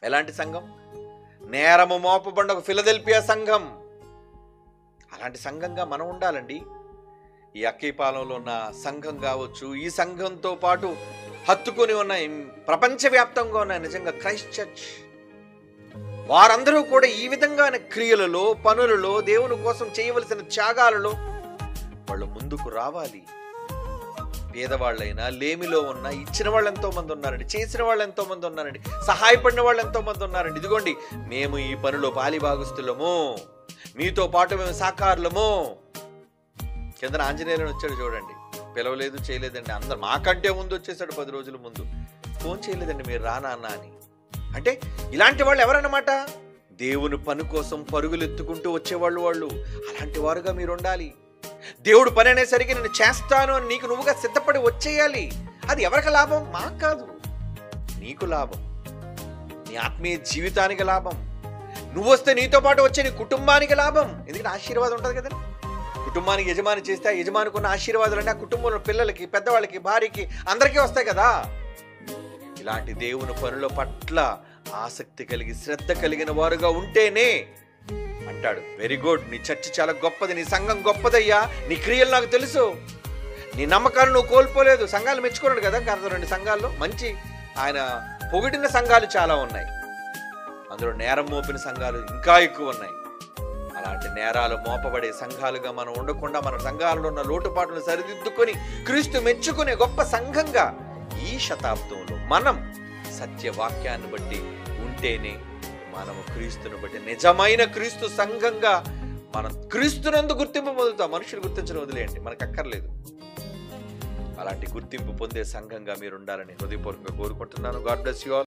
ఎలాంటి సంఘం? నేరము మోపబడిన ఒక ఫిలదెల్ఫియా సంఘం. అలాంటి సంఘంగా మనం ఉండాలండి. ఈ అక్కీపాలెంలో ఉన్న సంఘం కావచ్చు, ఈ సంఘంతో పాటు హత్తుకొని ఉన్న ప్రపంచవ్యాప్తంగా ఉన్న నిజంగా క్రైస్ట్ చర్చ్, వారందరూ కూడా ఈ విధంగానే క్రియలలో, పనులలో, దేవుని కోసం చేయవలసిన త్యాగాలలో వాళ్ళు ముందుకు రావాలి. పేదవాళ్ళైనా, లేమిలో ఉన్న, ఇచ్చిన వాళ్ళు ఎంతో మంది ఉన్నారండి, చేసిన వాళ్ళు ఎంతో మంది ఉన్నారండి, సహాయపడిన వాళ్ళు ఎంతో మంది ఉన్నారండి. ఇదిగోండి, మేము ఈ పనిలో పాలిభాగస్తులము, మీతో పాటు మేము సాకారులము. కింద ఆంజనేయులను వచ్చాడు చూడండి, పిలవలేదు, చేయలేదండి. అందరు మాకంటే ముందు వచ్చేసాడు, 10 రోజుల ముందు. ఫోన్ చేయలేదండి మీరు రానా అన్న అని. అంటే ఇలాంటి వాళ్ళు ఎవరన్నమాట? దేవుని పని కోసం పరుగులు ఎత్తుకుంటూ వచ్చేవాళ్ళు వాళ్ళు. అలాంటి వారుగా మీరు ఉండాలి. దేవుడు పని అనేసరికి నేను చేస్తాను అని నీకు నువ్వుగా సిద్ధపడి వచ్చేయాలి. అది ఎవరికి లాభం? మాకు కాదు, నీకు లాభం, నీ ఆత్మీయ జీవితానికి లాభం. నువ్వు వస్తే నీతో పాటు వచ్చే నీ కుటుంబానికి లాభం. ఎందుకంటే ఆశీర్వాదం ఉంటుంది కదా. కుటుంబానికి యజమాని చేస్తే ఆ యజమానికి ఉన్న ఆశీర్వాదాలు అంటే ఆ కుటుంబంలో పిల్లలకి, పెద్దవాళ్ళకి, భార్యకి అందరికీ వస్తాయి కదా. ఇలాంటి దేవుని పనుల పట్ల ఆసక్తి కలిగి, శ్రద్ధ కలిగిన వారుగా ఉంటేనే అంటాడు, వెరీ గుడ్, నీ చర్చ్ చాలా గొప్పది, నీ సంఘం గొప్పదయ్యా, నీ క్రియలు నాకు తెలుసు, నీ నమ్మకాలు నువ్వు కోల్పోలేదు. సంఘాలు మెచ్చుకున్నాడు కదా, ఇంకా 2 సంఘాల్లో మంచి ఆయన పొగిడిన సంఘాలు చాలా ఉన్నాయి. అందులో నేరం మోపిన సంఘాలు ఇంకా ఎక్కువ ఉన్నాయి. అలాంటి నేరాలు మోపబడే సంఘాలుగా మనం ఉండకుండా మన సంఘాలలో ఉన్న లోటుపాట్లను సరిదిద్దుకొని క్రీస్తు మెచ్చుకునే గొప్ప సంఘంగా ఈ శతాబ్దంలో మనం సత్యవాక్యాన్ని బట్టి ఉంటేనే మనము క్రీస్తుని బట్టి నిజమైన క్రీస్తు సంఘంగా మనం క్రీస్తునందు గుర్తింపు పొందుతాం. మనుషులు గుర్తించడం వదిలేయండి, మనకు అక్కర్లేదు. అలాంటి గుర్తింపు పొందే సంఘంగా మీరు ఉండాలని హృదయపూర్వకంగా కోరుకుంటున్నాను. God bless you all.